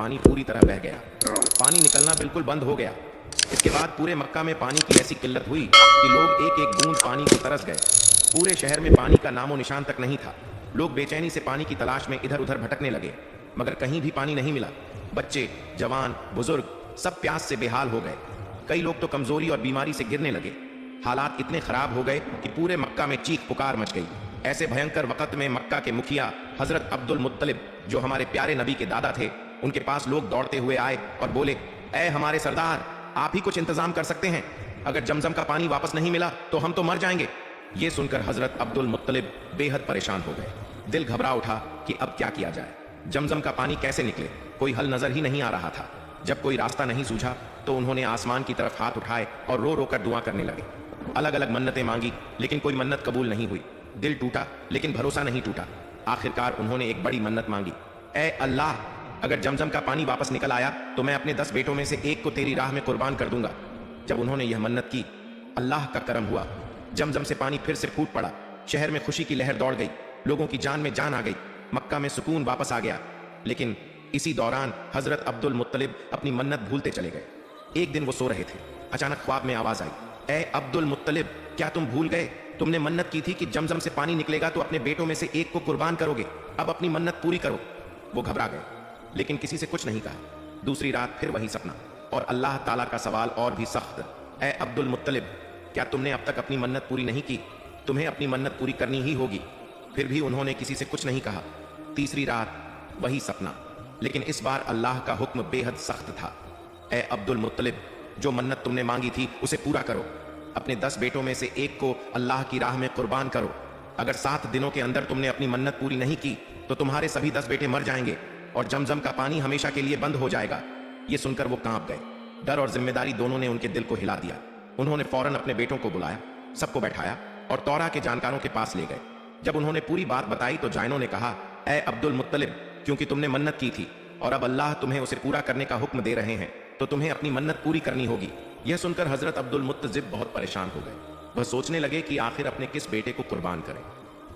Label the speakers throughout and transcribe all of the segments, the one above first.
Speaker 1: पानी पूरी तरह बह गया। पानी निकलना बिल्कुल बंद हो गया। इसके बाद पूरे मक्का में पानी की ऐसी किल्लत हुई कि लोग एक एक बूंद पानी को तरस गए। पूरे शहर में पानी का नामो निशान तक नहीं था। लोग बेचैनी से पानी की तलाश में इधर उधर भटकने लगे, मगर कहीं भी पानी नहीं मिला। बच्चे, जवान, बुजुर्ग सब प्यास से बेहाल हो गए। कई लोग तो कमजोरी और बीमारी से गिरने लगे। हालात इतने खराब हो गए कि पूरे मक्का में चीख पुकार मच गई। ऐसे भयंकर वक्त में मक्का के मुखिया हजरत अब्दुल मुत्तलिब, जो हमारे प्यारे नबी के दादा थे, उनके पास लोग दौड़ते हुए आए और बोले, ऐ हमारे सरदार, आप ही कुछ इंतजाम कर सकते हैं। अगर जमजम का पानी वापस नहीं मिला तो हम तो मर जाएंगे। ये सुनकर हजरत अब्दुल मुत्तलिब बेहद परेशान हो गए। दिल घबरा उठा कि अब क्या किया जाए। जमजम का पानी कैसे निकले, कोई हल नजर ही नहीं आ रहा था। जब कोई रास्ता नहीं सूझा तो उन्होंने आसमान की तरफ हाथ उठाए और रो रो कर दुआ करने लगे। अलग अलग मन्नतें मांगी, लेकिन कोई मन्नत कबूल नहीं हुई। दिल टूटा, लेकिन भरोसा नहीं टूटा। आखिरकार उन्होंने एक बड़ी मन्नत मांगी, ऐ अल्लाह, अगर जमजम का पानी वापस निकल आया तो मैं अपने 10 बेटों में से एक को तेरी राह में कुर्बान कर दूंगा। जब उन्होंने यह मन्नत की, अल्लाह का करम हुआ। जमजम से पानी फिर से फूट पड़ा। शहर में खुशी की लहर दौड़ गई। लोगों की जान में जान आ गई। मक्का में सुकून वापस आ गया। लेकिन इसी दौरान हजरत अब्दुल मुत्तलिब अपनी मन्नत भूलते चले गए। एक दिन वो सो रहे थे, अचानक ख्वाब में आवाज आई, ऐ अब्दुल मुत्तलिब, क्या तुम भूल गए? तुमने मन्नत की थी कि जमजम से पानी निकलेगा तो अपने बेटों में से एक को कुर्बान करोगे। अब अपनी मन्नत पूरी करो। वो घबरा गए, लेकिन किसी से कुछ नहीं कहा। दूसरी रात फिर वही सपना, और अल्लाह ताला का सवाल और भी सख्त, ऐ अब्दुल मुत्तलिब, क्या तुमने अब तक अपनी मन्नत पूरी नहीं की? तुम्हें अपनी मन्नत पूरी करनी ही होगी। फिर भी उन्होंने किसी से कुछ नहीं कहा। तीसरी रात वही सपना, लेकिन इस बार अल्लाह का हुक्म बेहद सख्त था, ऐ अब्दुल मुत्तलिब, जो मन्नत तुमने मांगी थी उसे पूरा करो। अपने 10 बेटों में से एक को अल्लाह की राह में कुर्बान करो। अगर 7 दिनों के अंदर तुमने अपनी मन्नत पूरी नहीं की तो तुम्हारे सभी 10 बेटे मर जाएंगे और जमजम का पानी हमेशा के लिए बंद हो जाएगा। ये सुनकर वो कांप गए। डर और जिम्मेदारी दोनों ने उनके दिल को हिला दिया। उन्होंने फौरन अपने बेटों को बुलाया, सबको बैठाया और तौरा के जानकारों के पास ले गए। जब उन्होंने पूरी बात बताई तो जायनों ने कहा, ऐ अब्दुल मुत्तलिब, क्योंकि तुमने मन्नत की थी और अब अल्लाह तुम्हें उसे पूरा करने का हुक्म दे रहे हैं, तो तुम्हें अपनी मन्नत पूरी करनी होगी। यह सुनकर हजरत अब्दुल मुत्तलिब बहुत परेशान हो गए। वह सोचने लगे कि आखिर अपने किस बेटे को कुर्बान करें।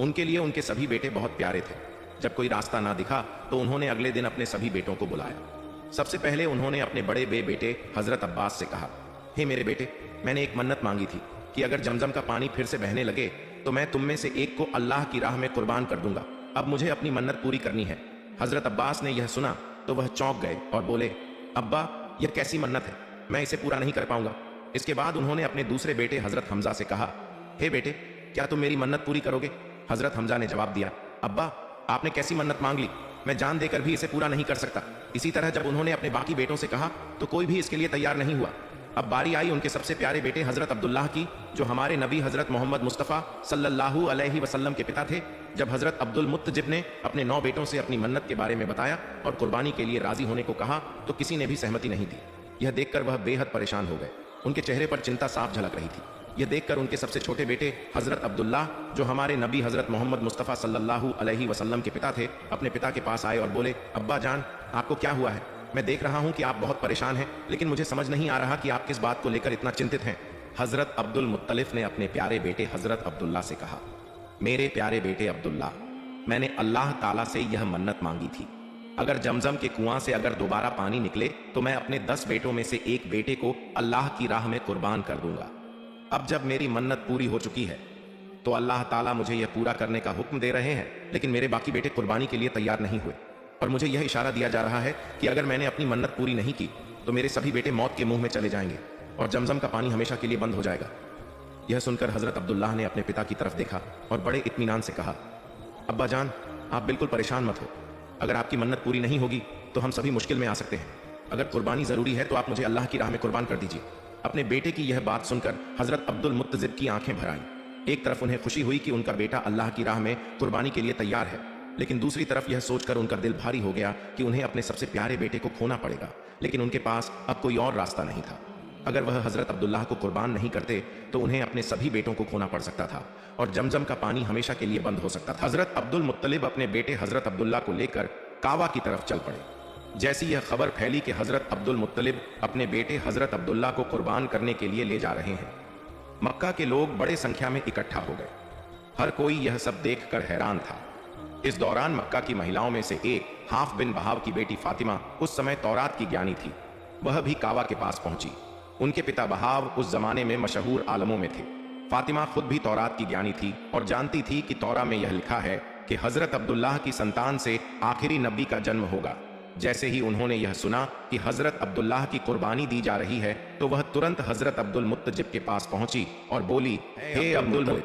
Speaker 1: उनके लिए उनके सभी बेटे बहुत प्यारे थे। जब कोई रास्ता ना दिखा तो उन्होंने अगले दिन अपने सभी बेटों को बुलाया। सबसे पहले उन्होंने अपने बड़े बेटे हजरत अब्बास से कहा, हे मेरे बेटे, मैंने एक मन्नत मांगी थी कि अगर जमजम का पानी फिर से बहने लगे तो मैं तुम में से एक को अल्लाह की राह में कुर्बान कर दूंगा। अब मुझे अपनी मन्नत पूरी करनी है। हजरत अब्बास ने यह सुना तो वह चौंक गए और बोले, अब्बा, यह कैसी मन्नत है, मैं इसे पूरा नहीं कर पाऊंगा। इसके बाद उन्होंने अपने दूसरे बेटे हजरत हमजा से कहा, हे बेटे, क्या तुम मेरी मन्नत पूरी करोगे? हजरत हमजा ने जवाब दिया, अब्बा, आपने कैसी मन्नत मांग ली, मैं जान देकर भी इसे पूरा नहीं कर सकता। इसी तरह जब उन्होंने अपने बाकी बेटों से कहा तो कोई भी इसके लिए तैयार नहीं हुआ। अब बारी आई उनके सबसे प्यारे बेटे हजरत अब्दुल्लाह की, जो हमारे नबी हजरत मोहम्मद मुस्तफ़ा सल्लल्लाहु अलैहि वसल्लम के पिता थे। जब हजरत अब्दुल मुत्तलिब ने अपने 9 बेटों से अपनी मन्नत के बारे में बताया और कुर्बानी के लिए राजी होने को कहा तो किसी ने भी सहमति नहीं दी। यह देखकर वह बेहद परेशान हो गए। उनके चेहरे पर चिंता साफ झलक रही थी। यह देखकर उनके सबसे छोटे बेटे हजरत अब्दुल्लाह, जो हमारे नबी हजरत मोहम्मद मुस्तफ़ा सल्लल्लाहु अलैहि वसल्लम के पिता थे, अपने पिता के पास आए और बोले, अब्बा जान, आपको क्या हुआ है? मैं देख रहा हूं कि आप बहुत परेशान हैं, लेकिन मुझे समझ नहीं आ रहा कि आप किस बात को लेकर इतना चिंतित हैं। हजरत अब्दुल मुत्तलिब ने अपने प्यारे बेटे हजरत अब्दुल्लाह से कहा, मेरे प्यारे बेटे अब्दुल्लाह, मैंने अल्लाह ताला से यह मन्नत मांगी थी, अगर जमजम के कुआं से अगर दोबारा पानी निकले तो मैं अपने 10 बेटों में से एक बेटे को अल्लाह की राह में कुर्बान कर दूंगा। अब जब मेरी मन्नत पूरी हो चुकी है तो अल्लाह ताला मुझे यह पूरा करने का हुक्म दे रहे हैं, लेकिन मेरे बाकी बेटे कुर्बानी के लिए तैयार नहीं हुए और मुझे यह इशारा दिया जा रहा है कि अगर मैंने अपनी मन्नत पूरी नहीं की तो मेरे सभी बेटे मौत के मुंह में चले जाएंगे और जमजम का पानी हमेशा के लिए बंद हो जाएगा। यह सुनकर हजरत अब्दुल्लाह ने अपने पिता की तरफ देखा और बड़े इत्मीनान से कहा, अब्बा जान, आप बिल्कुल परेशान मत हो। अगर आपकी मन्नत पूरी नहीं होगी तो हम सभी मुश्किल में आ सकते हैं। अगर कुर्बानी जरूरी है तो आप मुझे अल्लाह की राह में कुर्बान कर दीजिए। अपने बेटे की यह बात सुनकर हजरत अब्दुल मुत्तलिब की आंखें भर आईं। एक तरफ उन्हें खुशी हुई कि उनका बेटा अल्लाह की राह में कुर्बानी के लिए तैयार है, लेकिन दूसरी तरफ यह सोचकर उनका दिल भारी हो गया कि उन्हें अपने सबसे प्यारे बेटे को खोना पड़ेगा। लेकिन उनके पास अब कोई और रास्ता नहीं था। अगर वह हजरत अब्दुल्लाह को कुर्बान नहीं करते तो उन्हें अपने सभी बेटों को खोना पड़ सकता था और जमजम का पानी हमेशा के लिए बंद हो सकता था। हजरत अब्दुल मुत्तलिब अपने बेटे हजरत अब्दुल्लाह को लेकर काबा की तरफ चल पड़े। जैसी यह खबर फैली कि हजरत अब्दुल मुत्तलिब अपने बेटे हजरत अब्दुल्लाह को कुर्बान करने के लिए ले जा रहे हैं, मक्का के लोग बड़े संख्या में इकट्ठा हो गए। हर कोई यह सब देखकर हैरान था। इस दौरान मक्का की महिलाओं में से एक हाफ बिन बहाव की बेटी फातिमा उस समय तौरात की ज्ञानी थी। वह भी काबा के पास पहुंची। उनके पिता बहाव उस जमाने में मशहूर आलमों में थे। फातिमा खुद भी तौरात की ज्ञानी थी और जानती थी कि तौरा में यह लिखा है कि हजरत अब्दुल्लाह की संतान से आखिरी नबी का जन्म होगा। जैसे ही उन्होंने यह सुना कि हजरत अब्दुल्लाह की कुर्बानी दी जा रही है तो वह तुरंत हजरत अब्दुल मुत्तजिब के पास पहुंची और बोली, हे अब्दुल मुत्तलिब,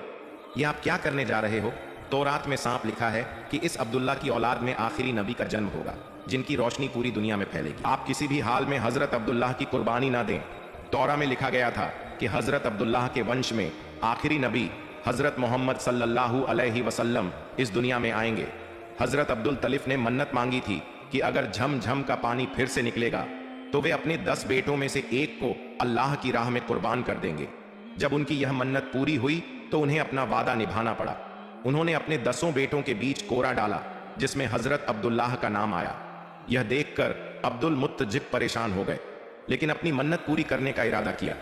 Speaker 1: ये आप क्या करने जा रहे हो? तौरात में साफ लिखा है कि इस अब्दुल्ला की औलाद में आखिरी नबी का जन्म होगा जिनकी रोशनी पूरी दुनिया में फैलेगी। आप किसी भी हाल में हजरत अब्दुल्लाह की कुर्बानी ना दें। तौरा में लिखा गया था कि हजरत अब्दुल्लाह के वंश में आखिरी नबी हजरत मोहम्मद सल्लल्लाहु अलैहि वसल्लम इस दुनिया में आएंगे। हजरत अब्दुल तलिफ ने मन्नत मांगी थी कि अगर झमझम का पानी फिर से निकलेगा तो वे अपने 10 बेटों में से एक को अल्लाह की राह में कुर्बान कर देंगे। जब उनकी यह मन्नत पूरी हुई तो उन्हें अपना वादा निभाना पड़ा। उन्होंने अपने 10 बेटों के बीच कोरा डाला जिसमें हजरत अब्दुल्लाह का नाम आया। यह देखकर अब्दुल मुत्तजिब परेशान हो गए, लेकिन अपनी मन्नत पूरी करने का इरादा किया।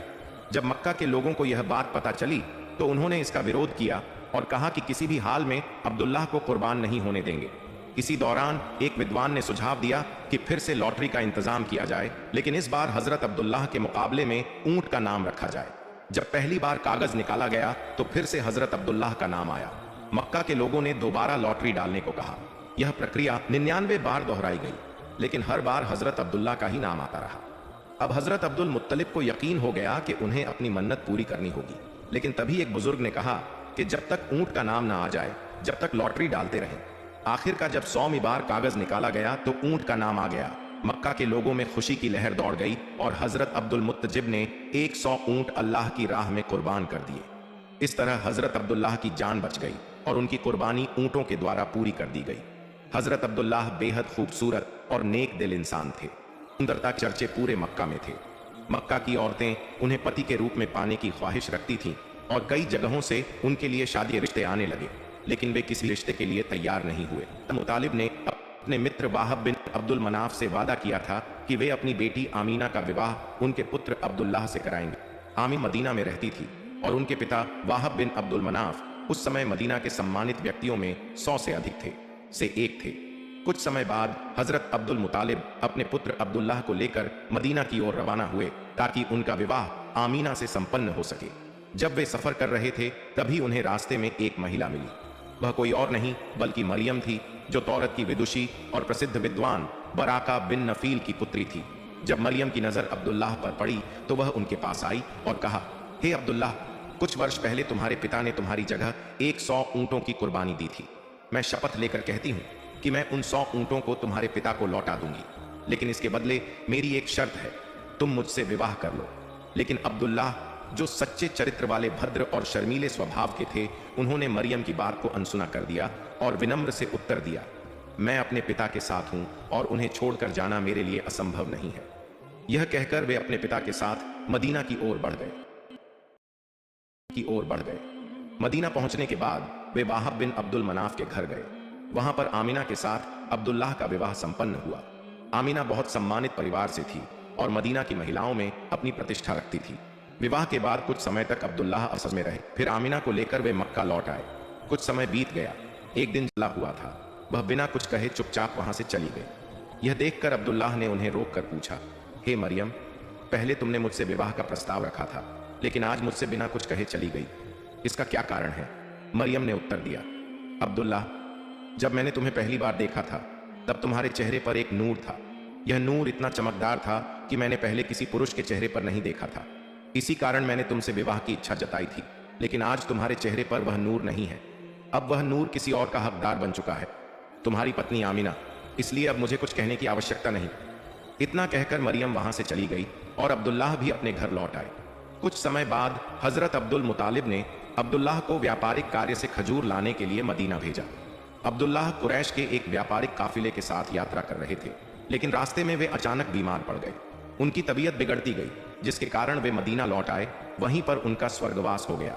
Speaker 1: जब मक्का के लोगों को यह बात पता चली तो उन्होंने इसका विरोध किया और कहा कि किसी भी हाल में अब्दुल्लाह को कुर्बान नहीं होने देंगे। इसी दौरान एक विद्वान ने सुझाव दिया कि फिर से लॉटरी का इंतजाम किया जाए, लेकिन इस बार हजरत अब्दुल्लाह के मुकाबले में ऊंट का नाम रखा जाए। जब पहली बार कागज निकाला गया तो फिर से हजरत अब्दुल्लाह का नाम आया। मक्का के लोगों ने दोबारा लॉटरी डालने को कहा। यह प्रक्रिया 99 बार दोहराई गई, लेकिन हर बार हजरत अब्दुल्लाह का ही नाम आता रहा। अब हजरत अब्दुल मुत्तलिब को यकीन हो गया कि उन्हें अपनी मन्नत पूरी करनी होगी, लेकिन तभी एक बुजुर्ग ने कहा कि जब तक ऊंट का नाम ना आ जाए जब तक लॉटरी डालते रहें। आखिर का जब 100वीं बार कागज निकाला गया तो ऊंट का नाम आ गया। मक्का के लोगों में खुशी की लहर दौड़ गई और हजरत अब्दुल मुत्तजिब ने 100 ऊंट अल्लाह की राह में कुर्बान कर दिए। इस तरह हजरत अब्दुल्लाह की जान बच गई और उनकी कुर्बानी ऊंटों के द्वारा पूरी कर दी गई। हजरत अब्दुल्लाह बेहद खूबसूरत और नेक दिल इंसान थे। सुंदरता के चर्चे पूरे मक्का में थे। मक्का की औरतें उन्हें पति के रूप में पाने की ख्वाहिश रखती थीं और कई जगहों से उनके लिए शादी रिश्ते आने लगे, लेकिन वे किसी रिश्ते के लिए तैयार नहीं हुए। मुतालिब ने अपने मित्र वाहब बिन अब्दुल मनाफ से वादा किया था कि वे अपनी बेटी आमीना का विवाह उनके पुत्र अब्दुल्लाह से कराएंगे। आमीना मदीना में रहती थी और उनके पिता वाहब बिन अब्दुल मनाफ उस समय मदीना के सम्मानित व्यक्तियों में 100 से अधिक से एक थे। कुछ समय बाद हजरत अब्दुल मुतालिब अपने पुत्र अब्दुल्लाह को लेकर मदीना की ओर रवाना हुए ताकि उनका विवाह आमीना से संपन्न हो सके। जब वे सफर कर रहे थे तभी उन्हें रास्ते में एक महिला मिली। वह कोई और नहीं बल्कि मरियम थी, जो तौरत की विदुषी और प्रसिद्ध विद्वान बराका बिन नफील की पुत्री थी। जब मरियम की नजर अब्दुल्लाह पर पड़ी तो वह उनके पास आई और कहा, हे अब्दुल्लाह, कुछ वर्ष पहले तुम्हारे पिता ने तुम्हारी जगह 100 ऊंटों की कुर्बानी दी थी। मैं शपथ लेकर कहती हूँ कि मैं उन 100 ऊंटों को तुम्हारे पिता को लौटा दूंगी, लेकिन इसके बदले मेरी एक शर्त है, तुम मुझसे विवाह कर लो। लेकिन अब्दुल्लाह, जो सच्चे चरित्र वाले, भद्र और शर्मीले स्वभाव के थे, उन्होंने मरियम की बात को अनसुना कर दिया और विनम्र से उत्तर दिया, मैं अपने पिता के साथ हूं और उन्हें छोड़कर जाना मेरे लिए असंभव नहीं है। यह कहकर वे अपने पिता के साथ मदीना की ओर बढ़ गए। मदीना पहुंचने के बाद वे वाहब बिन अब्दुल मनाफ के घर गए। वहां पर आमीना के साथ अब्दुल्लाह का विवाह संपन्न हुआ। आमीना बहुत सम्मानित परिवार से थी और मदीना की महिलाओं में अपनी प्रतिष्ठा रखती थी। विवाह के बाद कुछ समय तक अब्दुल्लाह असद में रहे, फिर आमीना को लेकर वे मक्का लौट आए। कुछ समय बीत गया। एक दिन चला हुआ था, वह बिना कुछ कहे चुपचाप वहां से चली गई। यह देखकर अब्दुल्लाह ने उन्हें रोक कर पूछा, हे मरियम, पहले तुमने मुझसे विवाह का प्रस्ताव रखा था, लेकिन आज मुझसे बिना कुछ कहे चली गई, इसका क्या कारण है? मरियम ने उत्तर दिया, अब्दुल्लाह, जब मैंने तुम्हें पहली बार देखा था तब तुम्हारे चेहरे पर एक नूर था। यह नूर इतना चमकदार था कि मैंने पहले किसी पुरुष के चेहरे पर नहीं देखा था। इसी कारण मैंने तुमसे विवाह की इच्छा जताई थी, लेकिन आज तुम्हारे चेहरे पर वह नूर नहीं है। अब वह नूर किसी और का हकदार बन चुका है, तुम्हारी पत्नी आमीना, इसलिए अब मुझे कुछ कहने की आवश्यकता नहीं। इतना कहकर मरियम वहां से चली गई और अब्दुल्लाह भी अपने घर लौट आए। कुछ समय बाद हजरत अब्दुल मुतालिब ने अब्दुल्लाह को व्यापारिक कार्य से खजूर लाने के लिए मदीना भेजा। अब्दुल्लाह कुरैश के एक व्यापारिक काफिले के साथ यात्रा कर रहे थे, लेकिन रास्ते में वे अचानक बीमार पड़ गए। उनकी तबीयत बिगड़ती गई, जिसके कारण वे मदीना लौट आए। वहीं पर उनका स्वर्गवास हो गया।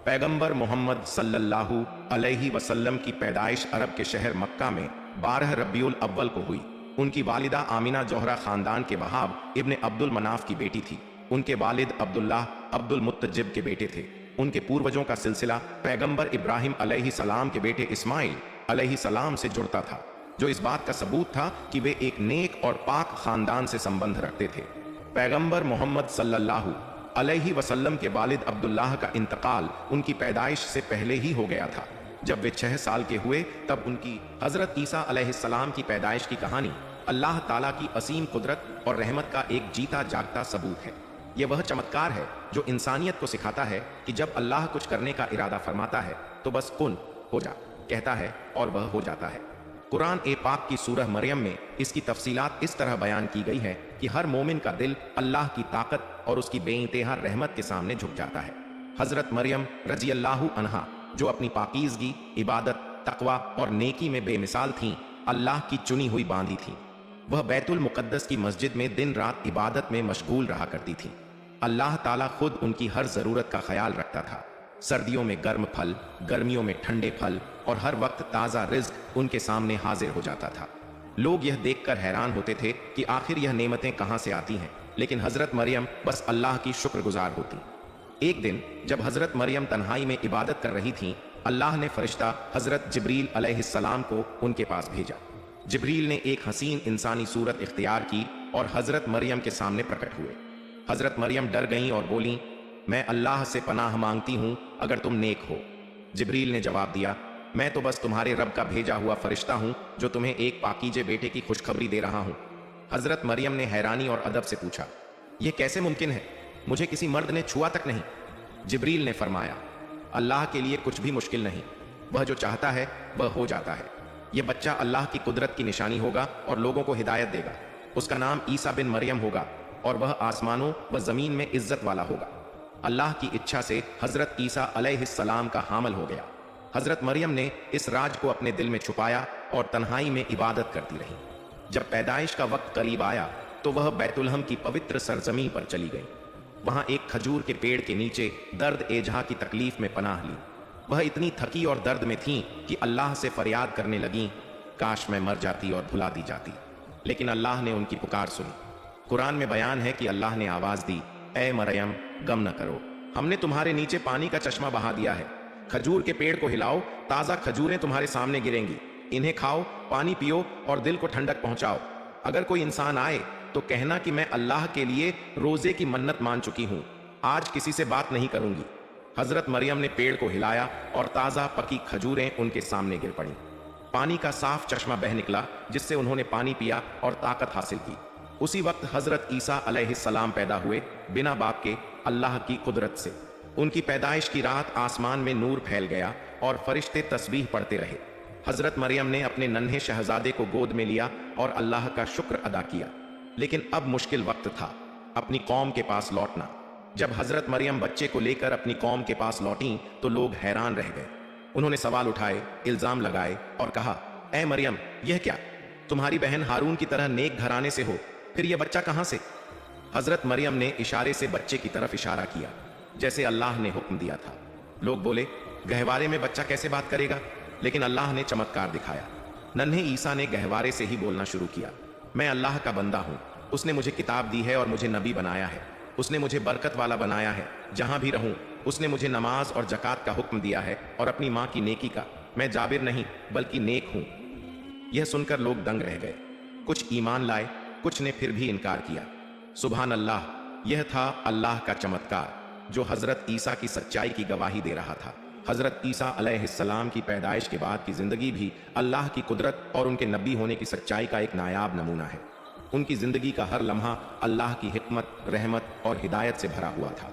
Speaker 1: पैगंबर मोहम्मद सल्लल्लाहु अलैहि वसल्लम की पैदाइश अरब के शहर मक्का में 12 रबीउल अव्वल को हुई। उनकी वालिदा आमीना जोहरा खानदान के वहाब इब्ने अब्दुल मनाफ की बेटी थी। उनके वालिद अब्दुल्लाह अब्दुल मुत्तजिब के बेटे थे। उनके पूर्वजों का सिलसिला पैगंबर इब्राहिम अलैहि सलाम के बेटे इस्माइल अलैहिस्सलाम से जुड़ता था, जो इस बात का सबूत था कि वे एक नेक और पाक खानदान से संबंध रखते थे। पैगंबर मोहम्मद सल्लल्लाहु अलैहि वसल्लम के वालिद अब्दुल्लाह का इंतकाल उनकी पैदाइश से पहले ही हो गया था। जब वे 6 साल के हुए तब उनकी हजरत ईसा अलैहिस्सलाम की पैदाइश की कहानी अल्लाह ताला की असीम कुदरत और रहमत का एक जीता जागता सबूत है। यह वह चमत्कार है जो इंसानियत को सिखाता है कि जब अल्लाह कुछ करने का इरादा फरमाता है तो बस कुन हो जा कहता है और वह हो जाता है। कुरान ए पाक की सूरह मरियम में इसकी तफसीलात इस तरह बयान की गई है कि हर मोमिन का दिल अल्लाह की ताकत और उसकी बेइंतहा रहमत के सामने झुक जाता है। हजरत मरियम रजी अल्लाहु अन्हा, जो अपनी पाकीज़गी, इबादत, तकवा और नेकी में बेमिसाल थीं, अल्लाह की चुनी हुई बांदी थीं। वह बैतुल मुकद्दस की मस्जिद में दिन रात इबादत में मशगूल रहा करती थीं। अल्लाह ताला खुद उनकी हर ज़रूरत का ख्याल रखता था। सर्दियों में गर्म फल, गर्मियों में ठंडे फल और हर वक्त ताज़ा रिज्क उनके सामने हाजिर हो जाता था। लोग यह देखकर हैरान होते थे कि आखिर यह नेमतें कहाँ से आती हैं, लेकिन हज़रत मरियम बस अल्लाह की शुक्रगुजार होती। एक दिन जब हज़रत मरियम तन्हाई में इबादत कर रही थीं, अल्लाह ने फरिश्ता हज़रत जिब्रील अलैहिस्सलाम को उनके पास भेजा। जिब्रील ने एक हसीन इंसानी सूरत इख्तियार की और हज़रत मरियम के सामने प्रकट हुए। हज़रत मरियम डर गईं और बोलीं, मैं अल्लाह से पनाह मांगती हूँ अगर तुम नेक हो। जिब्रील ने जवाब दिया, मैं तो बस तुम्हारे रब का भेजा हुआ फरिश्ता हूँ जो तुम्हें एक पाकीजे बेटे की खुशखबरी दे रहा हूँ। हज़रत मरियम ने हैरानी और अदब से पूछा, यह कैसे मुमकिन है? मुझे किसी मर्द ने छुआ तक नहीं। जिब्रील ने फरमाया, अल्लाह के लिए कुछ भी मुश्किल नहीं, वह जो चाहता है वह हो जाता है। यह बच्चा अल्लाह की कुदरत की निशानी होगा और लोगों को हिदायत देगा। उसका नाम ईसा बिन मरियम होगा और वह आसमानों व ज़मीन में इज्जत वाला होगा। अल्लाह की इच्छा से हज़रत ईसा अलैहिस्सलाम का हामल हो गया। हज़रत मरियम ने इस राज को अपने दिल में छुपाया और तन्हाई में इबादत करती रही। जब पैदाइश का वक्त करीब आया तो वह बैतुलहम की पवित्र सरजमीन पर चली गई। वहां एक खजूर के पेड़ के नीचे दर्द एजहा की तकलीफ में पनाह ली। वह इतनी थकी और दर्द में थीं कि अल्लाह से फरियाद करने लगीं, काश मैं मर जाती और भुला दी जाती। लेकिन अल्लाह ने उनकी पुकार सुनी। कुरान में बयान है कि अल्लाह ने आवाज़ दी, ए मरियम, गम न करो, हमने तुम्हारे नीचे पानी का चश्मा बहा दिया है। खजूर के पेड़ को हिलाओ, ताज़ा खजूरें तुम्हारे सामने गिरेंगी, इन्हें खाओ, पानी पियो और दिल को ठंडक पहुंचाओ। अगर कोई इंसान आए तो कहना कि मैं अल्लाह के लिए रोजे की मन्नत मान चुकी हूं, आज किसी से बात नहीं करूंगी। हजरत मरियम ने पेड़ को हिलाया और ताज़ा पकी खजूरें उनके सामने गिर पड़ी। पानी का साफ चश्मा बह निकला जिससे उन्होंने पानी पिया और ताकत हासिल की। उसी वक्त हजरत ईसा अलैहिस्सलाम पैदा हुए, बिना बाप के, अल्लाह की कुदरत से। उनकी पैदाइश की रात आसमान में नूर फैल गया और फरिश्ते तस्बीह पढ़ते रहे। हजरत मरियम ने अपने नन्हे शहजादे को गोद में लिया और अल्लाह का शुक्र अदा किया। लेकिन अब मुश्किल वक्त था, अपनी कौम के पास लौटना। जब हजरत मरियम बच्चे को लेकर अपनी कौम के पास लौटी तो लोग हैरान रह गए। उन्होंने सवाल उठाए, इल्जाम लगाए और कहा, ए मरियम, यह क्या? तुम्हारी बहन हारून की तरह नेक घराने से हो, फिर यह बच्चा कहां से? हजरत मरियम ने इशारे से बच्चे की तरफ इशारा किया जैसे अल्लाह ने हुक्म दिया था। लोग बोले, गहवारे में बच्चा कैसे बात करेगा? लेकिन अल्लाह ने चमत्कार दिखाया। नन्हे ईसा ने गहवारे से ही बोलना शुरू किया, मैं अल्लाह का बंदा हूं, उसने मुझे किताब दी है और मुझे नबी बनाया है, उसने मुझे बरकत वाला बनाया है, जहां भी रहूं उसने मुझे नमाज और जक़ात का हुक्म दिया है और अपनी माँ की नेकी का। मैं जाबिर नहीं बल्कि नेक हूं। यह सुनकर लोग दंग रह गए। कुछ ईमान लाए, कुछ ने फिर भी इनकार किया। सुभान अल्लाह, यह था अल्लाह का चमत्कार जो हजरत ईसा की सच्चाई की गवाही दे रहा था। हजरत ईसा अलैहिस्सलाम की पैदाइश के बाद की जिंदगी भी अल्लाह की कुदरत और उनके नबी होने की सच्चाई का एक नायाब नमूना है। उनकी जिंदगी का हर लम्हा अल्लाह की हिकमत, रहमत और हिदायत से भरा हुआ था।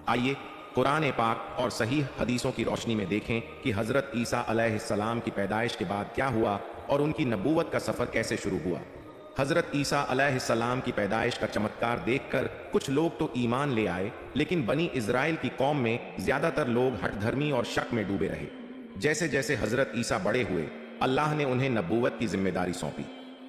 Speaker 1: आइए कुरान पाक और सही हदीसों की रोशनी में देखें कि हजरत ईसा अलैहिस्सलाम की पैदाइश के बाद क्या हुआ और उनकी नबूवत का सफर कैसे शुरू हुआ। हजरत ईसा अलैहिस्सलाम की पैदाइश का चमत्कार देखकर कुछ लोग तो ईमान ले आए, लेकिन बनी इज़राइल की कौम में ज्यादातर लोग हठधर्मी और शक में डूबे रहे। जैसे जैसे हजरत ईसा बड़े हुए, अल्लाह ने उन्हें नबूवत की जिम्मेदारी सौंपी।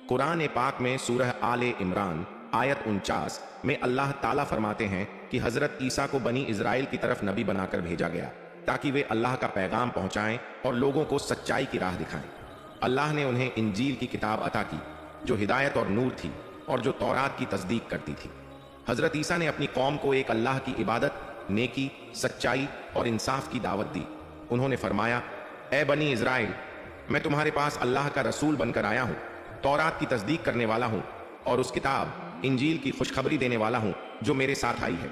Speaker 1: कुरान पाक में सूरह आले इमरान आयत 49 में अल्लाह ताला फरमाते हैं कि हजरत ईसा को बनी इज़राइल की तरफ नबी बनाकर भेजा गया ताकि वे अल्लाह का पैगाम पहुंचाएं और लोगों को सच्चाई की राह दिखाएं। अल्लाह ने उन्हें इंजील की किताब अता की जो हिदायत और नूर थी और जो तौरात की तस्दीक करती थी। हजरत ईसा ने अपनी कौम को एक अल्लाह की इबादत, नेकी, सच्चाई और इंसाफ की दावत दी। उन्होंने फरमाया, ए बनी इज़राइल, मैं तुम्हारे पास अल्लाह का रसूल बनकर आया हूँ, तौरात की तस्दीक करने वाला हूँ और उस किताब इंजील की खुशखबरी देने वाला हूँ जो मेरे साथ आई है।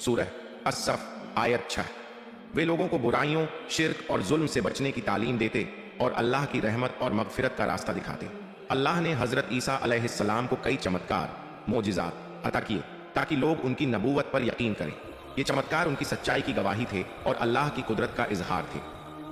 Speaker 1: सूरह अस-सफ आयत 6। वे लोगों को बुराइयों, शिर्क और जुल्म से बचने की तालीम देते और अल्लाह की रहमत और मगफिरत का रास्ता दिखाते। अल्लाह ने हजरत ईसा अलैहिस्सलाम को कई चमत्कार, मोजिज़ात अता किए ताकि लोग उनकी नबूवत पर यकीन करें। ये चमत्कार उनकी सच्चाई की गवाही थे और अल्लाह की कुदरत का इजहार थे।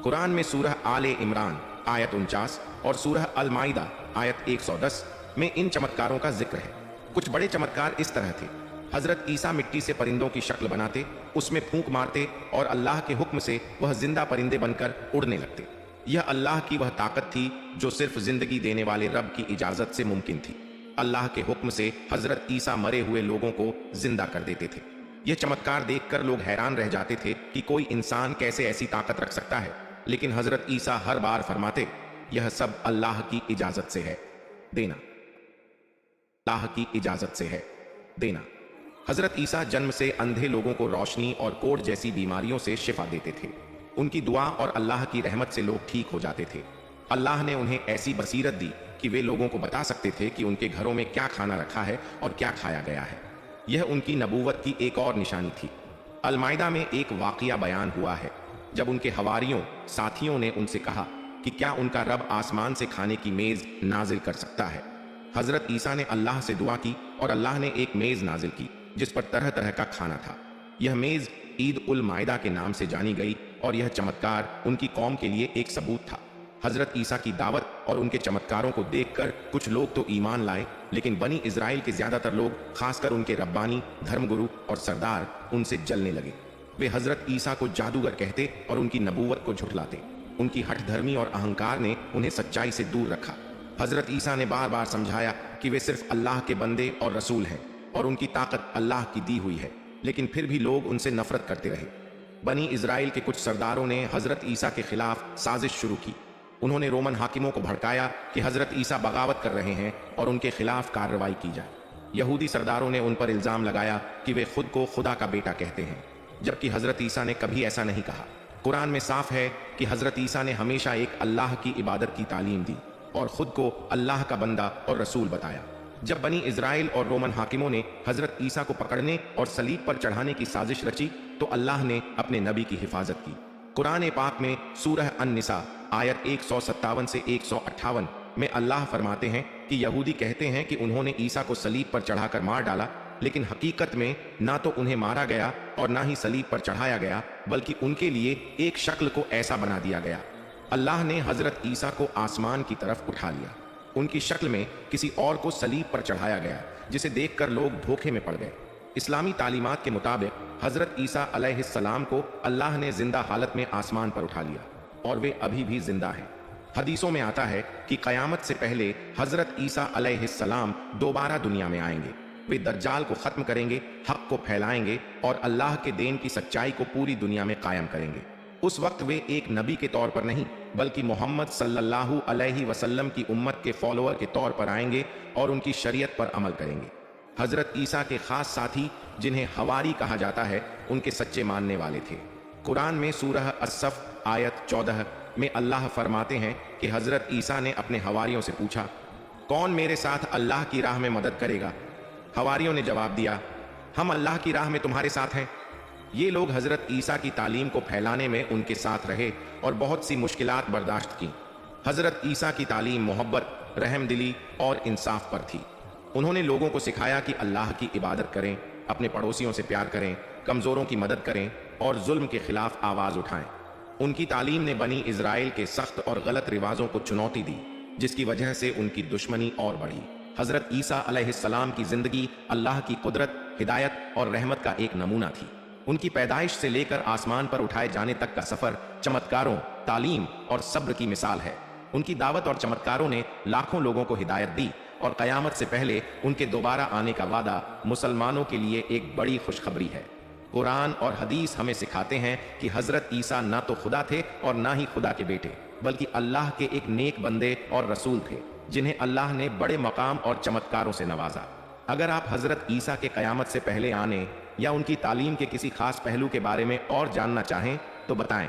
Speaker 1: कुरान में सूरह आले इमरान आयत 49 और सूरह अल माइदा आयत 110 में इन चमत्कारों का जिक्र है। कुछ बड़े चमत्कार इस तरह थे। हजरत ईसा मिट्टी से परिंदों की शक्ल बनाते, उसमें फूंक मारते और अल्लाह के हुक्म से वह जिंदा परिंदे बनकर उड़ने लगते। यह अल्लाह की वह ताकत थी जो सिर्फ जिंदगी देने वाले रब की इजाजत से मुमकिन थी। अल्लाह के हुक्म से हजरत ईसा मरे हुए लोगों को जिंदा कर देते थे। यह चमत्कार देखकर लोग हैरान रह जाते थे कि कोई इंसान कैसे ऐसी ताकत रख सकता है, लेकिन हजरत ईसा हर बार फरमाते, यह सब अल्लाह की इजाजत से है देना, अल्लाह की इजाजत से है देना। हजरत ईसा जन्म से अंधे लोगों को रोशनी और कोढ़ जैसी बीमारियों से शिफा देते थे। उनकी दुआ और अल्लाह की रहमत से लोग ठीक हो जाते थे। अल्लाह ने उन्हें ऐसी बसीरत दी कि वे लोगों को बता सकते थे कि उनके घरों में क्या खाना रखा है और क्या खाया गया है। यह उनकी नबूवत की एक और निशानी थी। अल माइदा में एक वाक़या बयान हुआ है जब उनके हवारियों साथियों ने उनसे कहा कि क्या उनका रब आसमान से खाने की मेज नाजिल कर सकता है। हजरत ईसा ने अल्लाह से दुआ की और अल्लाह ने एक मेज नाजिल की जिस पर तरह तरह का खाना था। यह मेज ईद उल माइदा के नाम से जानी गई और यह चमत्कार उनकी कौम के लिए एक सबूत था। हजरत ईसा की दावत और उनके चमत्कारों को देखकर कुछ लोग तो ईमान लाए, लेकिन बनी इजराइल के ज्यादातर लोग, खासकर उनके रब्बानी, धर्मगुरु और सरदार, उनसे जलने लगे। वे हजरत ईसा को जादूगर कहते और उनकी नबूवत को झुठलाते। उनकी हठ धर्मी और अहंकार ने उन्हें सच्चाई से दूर रखा। हजरत ईसा ने बार बार समझाया कि वे सिर्फ अल्लाह के बंदे और रसूल हैं और उनकी ताकत अल्लाह की दी हुई है, लेकिन फिर भी लोग उनसे नफरत करते रहे। बनी इजराइल के कुछ सरदारों ने हजरत ईसा के खिलाफ साजिश शुरू की। उन्होंने रोमन हाकिमों को भड़काया कि हजरत ईसा बगावत कर रहे हैं और उनके खिलाफ कार्रवाई की जाए। यहूदी सरदारों ने उन पर इल्जाम लगाया कि वे खुद को खुदा का बेटा कहते हैं, जबकि हजरत ईसा ने कभी ऐसा नहीं कहा। कुरान में साफ है कि हजरत ईसा ने हमेशा एक अल्लाह की इबादत की तालीम दी और खुद को अल्लाह का बंदा और रसूल बताया। जब बनी इजराइल और रोमन हाकिमों ने हजरत ईसा को पकड़ने और सलीब पर चढ़ाने की साजिश रची तो अल्लाह ने अपने नबी की हिफाजत की। कुरान पाक में सूरह अन-निसा आयत 157 से 158 में अल्लाह फरमाते हैं कि यहूदी कहते हैं कि उन्होंने ईसा को सलीब पर चढ़ाकर मार डाला, लेकिन हकीकत में ना तो उन्हें मारा गया और ना ही सलीब पर चढ़ाया गया, बल्कि उनके लिए एक शक्ल को ऐसा बना दिया गया। अल्लाह ने हजरत ईसा को आसमान की तरफ उठा लिया। उनकी शक्ल में किसी और को सलीब पर चढ़ाया गया, जिसे देखकर लोग धोखे में पड़ गए। इस्लामी तालीमात के मुताबिक हजरत ईसा अलैहिस्सलाम को अल्लाह ने जिंदा हालत में आसमान पर उठा लिया और वे अभी भी जिंदा हैं। हदीसों में आता है कि कयामत से पहले हजरत ईसा अलैहिस्सलाम दोबारा दुनिया में आएंगे। वे दज्जाल को खत्म करेंगे, हक को फैलाएंगे और अल्लाह के दीन की सच्चाई को पूरी दुनिया में कायम करेंगे। उस वक्त वे एक नबी के तौर पर नहीं, बल्कि मोहम्मद सल्लल्लाहु अलैहि वसल्लम की उम्मत के फॉलोअर के तौर पर आएंगे और उनकी शरीयत पर अमल करेंगे। हजरत ईसा के खास साथी, जिन्हें हवारी कहा जाता है, उनके सच्चे मानने वाले थे। कुरान में सूरह अस-सफ आयत 14 में अल्लाह फरमाते हैं कि हजरत ईसा ने अपने हवारियों से पूछा, कौन मेरे साथ अल्लाह की राह में मदद करेगा? हवारियों ने जवाब दिया, हम अल्लाह की राह में तुम्हारे साथ हैं। ये लोग हजरत ईसा की तालीम को फैलाने में उनके साथ रहे और बहुत सी मुश्किलात बर्दाश्त की। हजरत ईसा की तालीम मोहब्बत, रहमदिली और इंसाफ पर थी। उन्होंने लोगों को सिखाया कि अल्लाह की इबादत करें, अपने पड़ोसियों से प्यार करें, कमज़ोरों की मदद करें और जुल्म के खिलाफ आवाज़ उठाएं। उनकी तालीम ने बनी इजराइल के सख्त और गलत रिवाजों को चुनौती दी, जिसकी वजह से उनकी दुश्मनी और बढ़ी। हजरत ईसा अलैहिस्सलाम की जिंदगी अल्लाह की कुदरत, हिदायत और रहमत का एक नमूना थी। उनकी पैदाइश से लेकर आसमान पर उठाए जाने तक का सफर चमत्कारों, तालीम और सब्र की मिसाल है। उनकी दावत और चमत्कारों ने लाखों लोगों को हिदायत दी और कयामत से पहले उनके दोबारा आने का वादा मुसलमानों के लिए एक बड़ी खुशखबरी है। कुरान और हदीस हमें सिखाते हैं कि हजरत ईसा ना तो खुदा थे और ना ही खुदा के बेटे, बल्कि अल्लाह के एक नेक बंदे और रसूल थे, जिन्हें अल्लाह ने बड़े मकाम और चमत्कारों से नवाजा। अगर आप हजरत ईसा के कयामत से पहले आने या उनकी तालीम के किसी खास पहलू के बारे में और जानना चाहें तो बताएं।